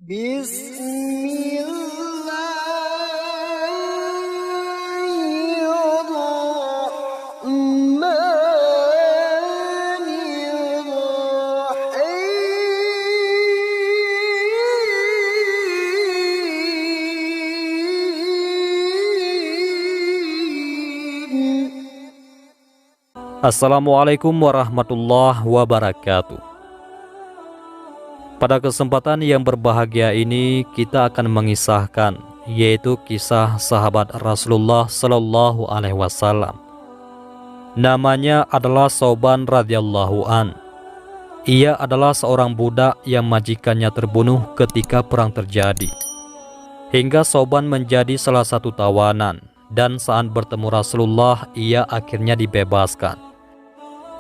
Bismillahirrahmanirrahim. Assalamualaikum warahmatullahi wabarakatuh. Pada kesempatan yang berbahagia ini kita akan mengisahkan, yaitu kisah sahabat Rasulullah Sallallahu Alaihi Wasallam. Namanya adalah Thawban radhiyallahu an. Ia adalah seorang budak yang majikannya terbunuh ketika perang terjadi, hingga Thawban menjadi salah satu tawanan, dan saat bertemu Rasulullah ia akhirnya dibebaskan.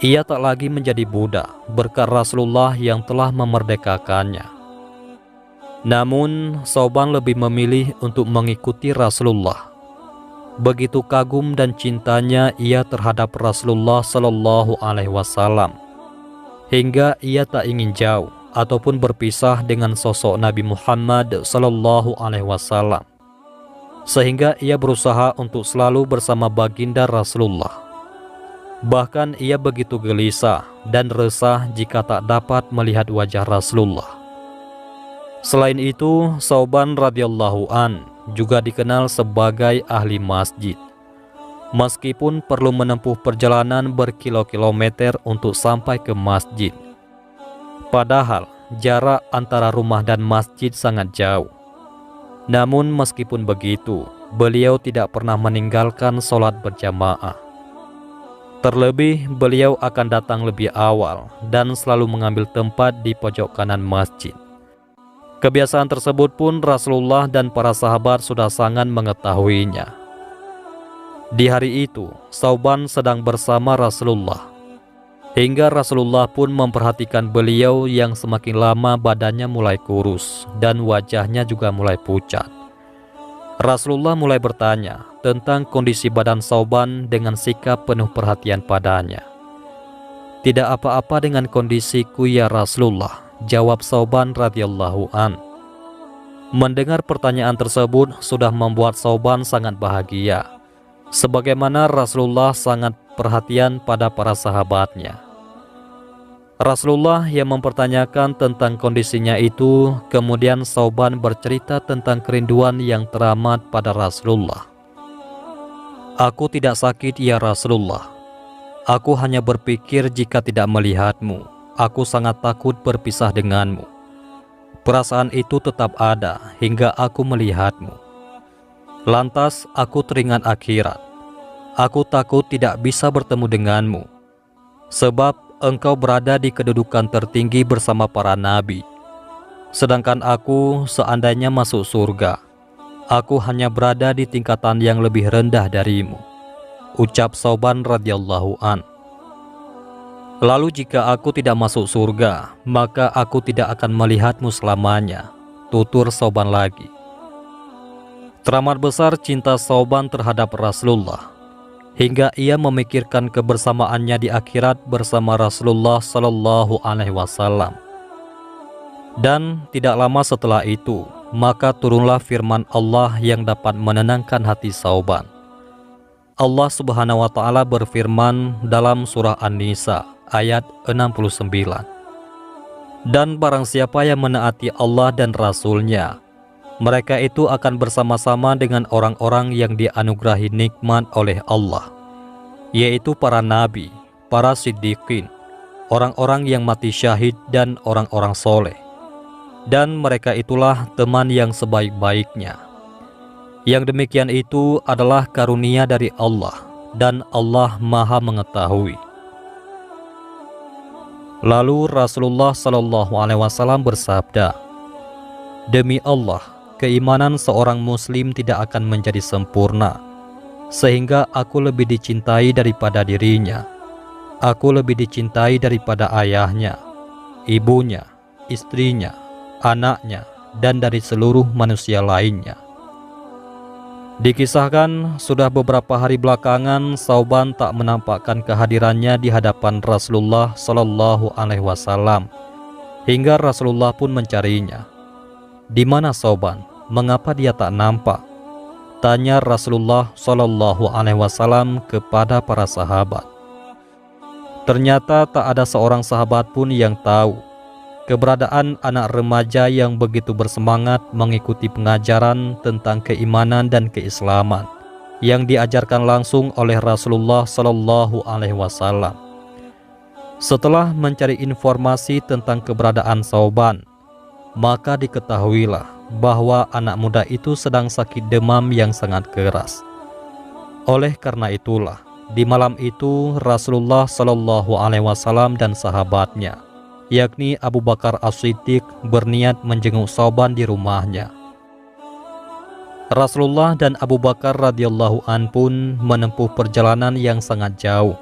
Ia tak lagi menjadi budak berkat Rasulullah yang telah memerdekakannya. Namun Thawban lebih memilih untuk mengikuti Rasulullah. Begitu kagum dan cintanya ia terhadap Rasulullah Sallallahu Alaihi Wasallam, hingga ia tak ingin jauh ataupun berpisah dengan sosok Nabi Muhammad Sallallahu Alaihi Wasallam, sehingga ia berusaha untuk selalu bersama baginda Rasulullah. Bahkan ia begitu gelisah dan resah jika tak dapat melihat wajah Rasulullah. Selain itu, Thawban radhiyallahu an juga dikenal sebagai ahli masjid. Meskipun perlu menempuh perjalanan berkilo-kilometer untuk sampai ke masjid, padahal jarak antara rumah dan masjid sangat jauh. Namun meskipun begitu, beliau tidak pernah meninggalkan sholat berjamaah. Terlebih beliau akan datang lebih awal dan selalu mengambil tempat di pojok kanan masjid. Kebiasaan tersebut pun Rasulullah dan para sahabat sudah sangat mengetahuinya. Di hari itu, Thawban sedang bersama Rasulullah, hingga Rasulullah pun memperhatikan beliau yang semakin lama badannya mulai kurus dan wajahnya juga mulai pucat. Rasulullah mulai bertanya tentang kondisi badan Thawban dengan sikap penuh perhatian padanya. "Tidak apa-apa dengan kondisiku ya Rasulullah," jawab Thawban radhiyallahu an. Mendengar pertanyaan tersebut sudah membuat Thawban sangat bahagia, sebagaimana Rasulullah sangat perhatian pada para sahabatnya. Rasulullah yang mempertanyakan tentang kondisinya itu, kemudian Thawban bercerita tentang kerinduan yang teramat pada Rasulullah. "Aku tidak sakit ya Rasulullah. Aku hanya berpikir jika tidak melihatmu, aku sangat takut berpisah denganmu. Perasaan itu tetap ada hingga aku melihatmu. Lantas aku teringat akhirat. Aku takut tidak bisa bertemu denganmu, sebab engkau berada di kedudukan tertinggi bersama para nabi. Sedangkan aku seandainya masuk surga, aku hanya berada di tingkatan yang lebih rendah darimu," ucap Thawban radhiyallahu an. "Lalu jika aku tidak masuk surga, maka aku tidak akan melihatmu selamanya," tutur Thawban lagi. Teramat besar cinta Thawban terhadap Rasulullah, hingga ia memikirkan kebersamaannya di akhirat bersama Rasulullah Sallallahu Alaihi Wasallam. Dan tidak lama setelah itu, maka turunlah firman Allah yang dapat menenangkan hati Thawban. Allah Subhanahu wa Ta'ala berfirman dalam surah An-Nisa ayat 69, "Dan barang siapa yang menaati Allah dan Rasul-Nya, mereka itu akan bersama-sama dengan orang-orang yang dianugerahi nikmat oleh Allah, yaitu para nabi, para siddiqin, orang-orang yang mati syahid dan orang-orang soleh. Dan mereka itulah teman yang sebaik-baiknya. Yang demikian itu adalah karunia dari Allah, dan Allah Maha Mengetahui." Lalu Rasulullah Sallallahu Alaihi Wasallam bersabda, "Demi Allah, keimanan seorang muslim tidak akan menjadi sempurna, sehingga aku lebih dicintai daripada dirinya. Aku lebih dicintai daripada ayahnya, ibunya, istrinya, anaknya, dan dari seluruh manusia lainnya." Dikisahkan sudah beberapa hari belakangan Thawban tak menampakkan kehadirannya di hadapan Rasulullah Sallallahu Alaihi Wasallam, hingga Rasulullah pun mencarinya. "Di mana Sauban? Mengapa dia tak nampak?" tanya Rasulullah Shallallahu Alaihi Wasallam kepada para sahabat. Ternyata tak ada seorang sahabat pun yang tahu keberadaan anak remaja yang begitu bersemangat mengikuti pengajaran tentang keimanan dan keislaman yang diajarkan langsung oleh Rasulullah Shallallahu Alaihi Wasallam. Setelah mencari informasi tentang keberadaan Sauban, maka diketahuilah bahwa anak muda itu sedang sakit demam yang sangat keras. Oleh karena itulah, di malam itu Rasulullah Shallallahu Alaihi Wasallam dan sahabatnya, yakni Abu Bakar As-Siddiq, berniat menjenguk Sauban di rumahnya. Rasulullah dan Abu Bakar radhiyallahu an pun menempuh perjalanan yang sangat jauh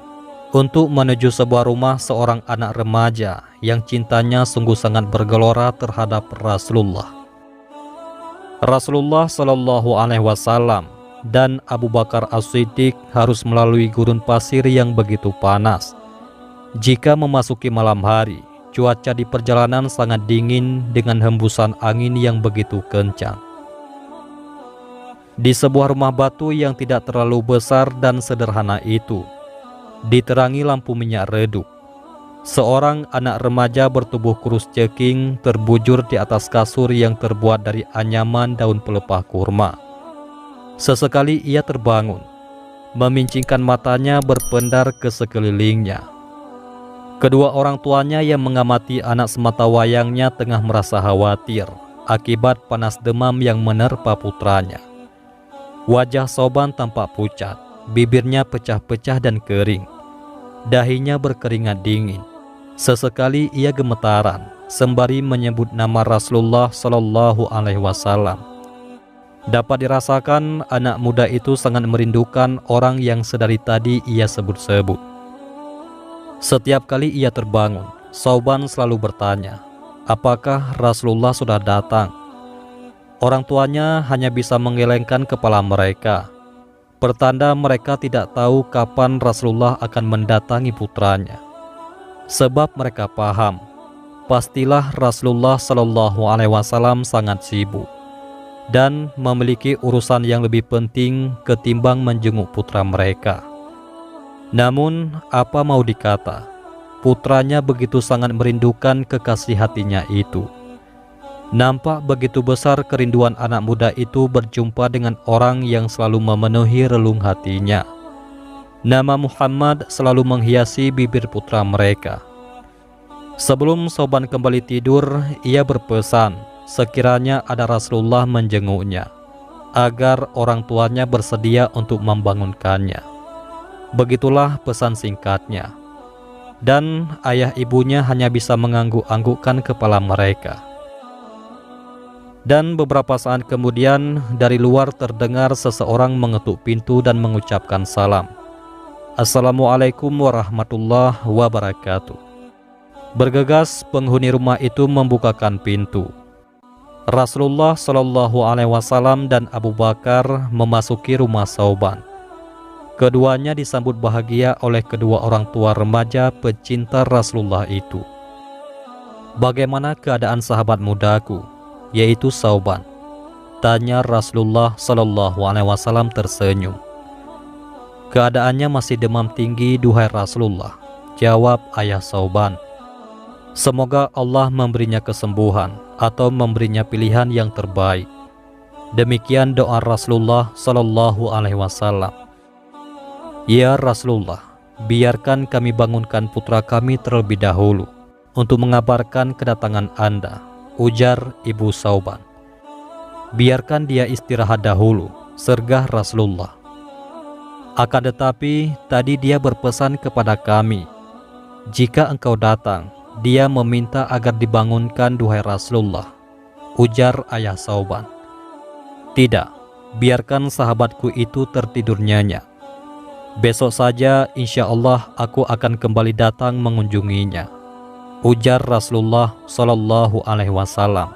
untuk menuju sebuah rumah seorang anak remaja yang cintanya sungguh sangat bergelora terhadap Rasulullah. Rasulullah Shallallahu Alaihi Wasallam dan Abu Bakar As-Siddiq harus melalui gurun pasir yang begitu panas. Jika memasuki malam hari, cuaca di perjalanan sangat dingin dengan hembusan angin yang begitu kencang. Di sebuah rumah batu yang tidak terlalu besar dan sederhana itu, diterangi lampu minyak redup, seorang anak remaja bertubuh kurus ceking terbujur di atas kasur yang terbuat dari anyaman daun pelepah kurma. Sesekali ia terbangun, memincingkan matanya berpendar ke sekelilingnya. Kedua orang tuanya yang mengamati anak sematawayangnya tengah merasa khawatir akibat panas demam yang menerpa putranya. Wajah Sauban tampak pucat, bibirnya pecah-pecah dan kering, dahinya berkeringat dingin. Sesekali ia gemetaran sembari menyebut nama Rasulullah Shallallahu Alaihi Wasallam. Dapat dirasakan anak muda itu sangat merindukan orang yang sedari tadi ia sebut-sebut. Setiap kali ia terbangun, Sauban selalu bertanya, apakah Rasulullah sudah datang? Orang tuanya hanya bisa menggelengkan kepala mereka, pertanda mereka tidak tahu kapan Rasulullah akan mendatangi putranya. Sebab mereka paham, pastilah Rasulullah Shallallahu Alaihi Wasallam sangat sibuk dan memiliki urusan yang lebih penting ketimbang menjenguk putra mereka. Namun, apa mau dikata, putranya begitu sangat merindukan kekasih hatinya itu. Nampak begitu besar kerinduan anak muda itu berjumpa dengan orang yang selalu memenuhi relung hatinya. Nama Muhammad selalu menghiasi bibir putra mereka. Sebelum Sauban kembali tidur, ia berpesan sekiranya ada Rasulullah menjenguknya, agar orang tuanya bersedia untuk membangunkannya. Begitulah pesan singkatnya. Dan ayah ibunya hanya bisa mengangguk-anggukkan kepala mereka. Dan beberapa saat kemudian dari luar terdengar seseorang mengetuk pintu dan mengucapkan salam. Assalamualaikum warahmatullahi wabarakatuh. Bergegas penghuni rumah itu membukakan pintu. Rasulullah Shallallahu Alaihi Wasallam dan Abu Bakar memasuki rumah Sauban. Keduanya disambut bahagia oleh kedua orang tua remaja pecinta Rasulullah itu. Bagaimana keadaan sahabat mudaku, yaitu Sauban? Tanya Rasulullah Shallallahu Alaihi Wasallam tersenyum. Keadaannya masih demam tinggi, duhai Rasulullah, jawab ayah Sauban. Semoga Allah memberinya kesembuhan atau memberinya pilihan yang terbaik. Demikian doa Rasulullah Shallallahu Alaihi Wasallam. Ya Rasulullah, biarkan kami bangunkan putra kami terlebih dahulu untuk mengabarkan kedatangan Anda, ujar ibu Sauban. Biarkan dia istirahat dahulu, sergah Rasulullah. Akan tetapi tadi dia berpesan kepada kami, jika engkau datang, dia meminta agar dibangunkan duhai Rasulullah, ujar ayah Sauban. Tidak, biarkan sahabatku itu tertidur nyenyak. Besok saja insya Allah aku akan kembali datang mengunjunginya, ujar Rasulullah Shallallahu Alaihi Wasallam.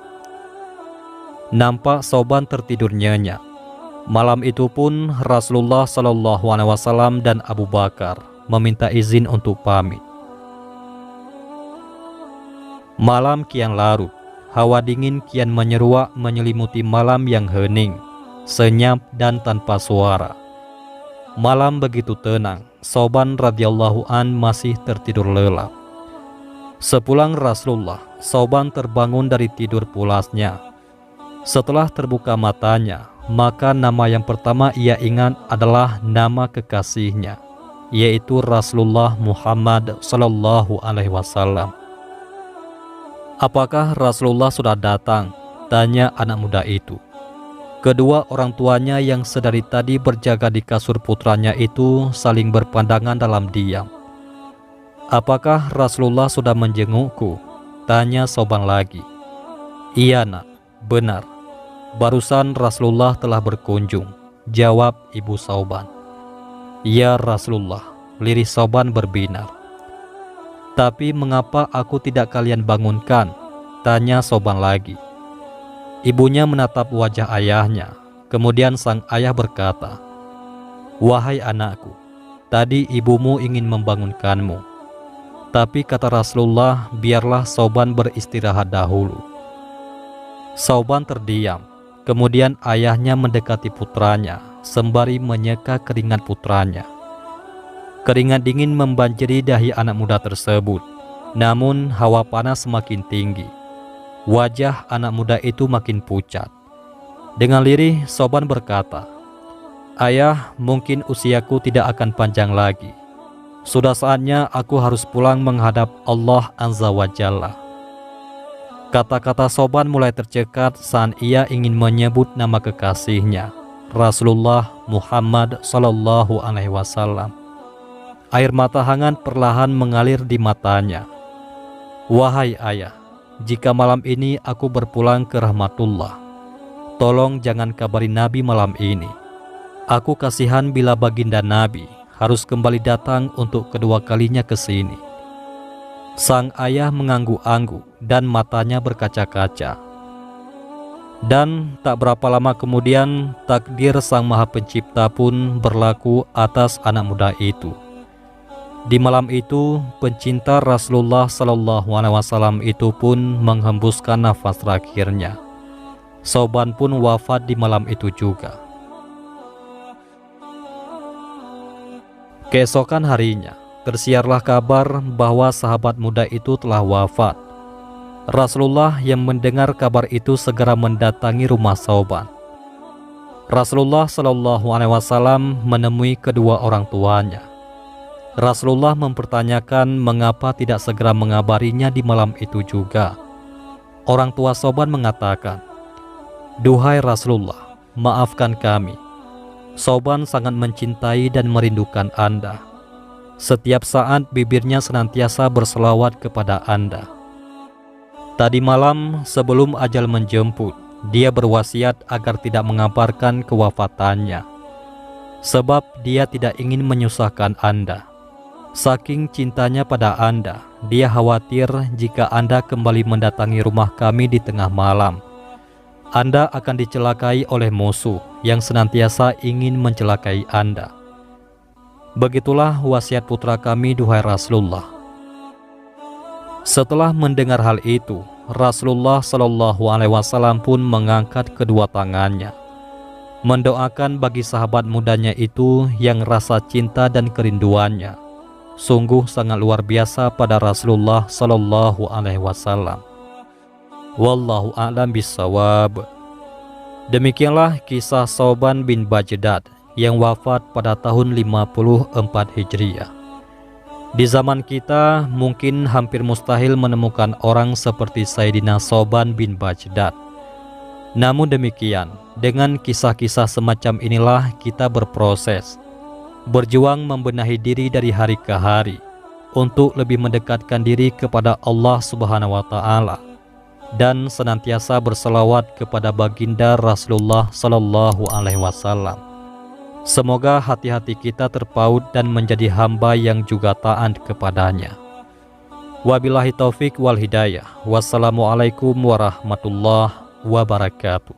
Nampak Sauban tertidur nyenyak. Malam itu pun Rasulullah Shallallahu Alaihi Wasallam dan Abu Bakar meminta izin untuk pamit. Malam kian larut, hawa dingin kian menyeruak menyelimuti malam yang hening, senyap dan tanpa suara. Malam begitu tenang, Sauban radhiyallahu an masih tertidur lelap. Sepulang Rasulullah, Sauban terbangun dari tidur pulasnya. Setelah terbuka matanya, maka nama yang pertama ia ingat adalah nama kekasihnya, yaitu Rasulullah Muhammad sallallahu alaihi wasallam. "Apakah Rasulullah sudah datang?" tanya anak muda itu. Kedua orang tuanya yang sedari tadi berjaga di kasur putranya itu saling berpandangan dalam diam. "Apakah Rasulullah sudah menjengukku?" tanya Sauban lagi. "Iya nak, benar. Barusan Rasulullah telah berkunjung," jawab ibu Sauban. "Ya Rasulullah," lirih Sauban berbinar. "Tapi mengapa aku tidak kalian bangunkan?" tanya Sauban lagi. Ibunya menatap wajah ayahnya. Kemudian sang ayah berkata, "Wahai anakku, tadi ibumu ingin membangunkanmu. Tapi kata Rasulullah, biarlah Sauban beristirahat dahulu." Sauban terdiam. Kemudian ayahnya mendekati putranya sembari menyeka keringat putranya. Keringat dingin membanjiri dahi anak muda tersebut. Namun hawa panas semakin tinggi. Wajah anak muda itu makin pucat. Dengan lirih Sauban berkata, "Ayah, mungkin usiaku tidak akan panjang lagi. Sudah saatnya aku harus pulang menghadap Allah Azza wa Jalla." Kata-kata Sauban mulai tercekat saat ia ingin menyebut nama kekasihnya, Rasulullah Muhammad sallallahu alaihi wasallam. Air mata hangat perlahan mengalir di matanya. "Wahai ayah, jika malam ini aku berpulang ke rahmatullah, tolong jangan kabari Nabi malam ini. Aku kasihan bila baginda Nabi harus kembali datang untuk kedua kalinya ke sini." Sang ayah mengangguk-angguk dan matanya berkaca-kaca. Dan tak berapa lama kemudian takdir Sang Maha Pencipta pun berlaku atas anak muda itu. Di malam itu, pencinta Rasulullah sallallahu alaihi wasallam itu pun menghembuskan nafas terakhirnya. Sauban pun wafat di malam itu juga. Keesokan harinya, tersiarlah kabar bahwa sahabat muda itu telah wafat. Rasulullah yang mendengar kabar itu segera mendatangi rumah Sauban. Rasulullah sallallahu alaihi wasallam menemui kedua orang tuanya. Rasulullah mempertanyakan mengapa tidak segera mengabarinya di malam itu juga. Orang tua Sauban mengatakan, "Duhai Rasulullah, maafkan kami. Sauban sangat mencintai dan merindukan Anda. Setiap saat bibirnya senantiasa berselawat kepada Anda. Tadi malam sebelum ajal menjemput, dia berwasiat agar tidak mengabarkan kewafatannya, sebab dia tidak ingin menyusahkan Anda. Saking cintanya pada Anda, dia khawatir jika Anda kembali mendatangi rumah kami di tengah malam, Anda akan dicelakai oleh musuh yang senantiasa ingin mencelakai Anda. Begitulah wasiat putra kami, duhai Rasulullah." Setelah mendengar hal itu, Rasulullah Shallallahu Alaihi Wasallam pun mengangkat kedua tangannya, mendoakan bagi sahabat mudanya itu yang rasa cinta dan kerinduannya sungguh sangat luar biasa pada Rasulullah Shallallahu Alaihi Wasallam. Wallahu a'lam bissawab. Demikianlah kisah Sauban bin Bajdad yang wafat pada tahun 54 Hijriah. Di zaman kita mungkin hampir mustahil menemukan orang seperti Sayyidina Sauban bin Bajdad. Namun demikian, dengan kisah-kisah semacam inilah kita berproses, berjuang membenahi diri dari hari ke hari untuk lebih mendekatkan diri kepada Allah Subhanahu wa Ta'ala dan senantiasa berselawat kepada baginda Rasulullah Sallallahu Alaihi Wasallam. Semoga hati-hati kita terpaut dan menjadi hamba yang juga taat kepadanya. Wabillahi taufik wal hidayah. Wassalamualaikum warahmatullahi wabarakatuh.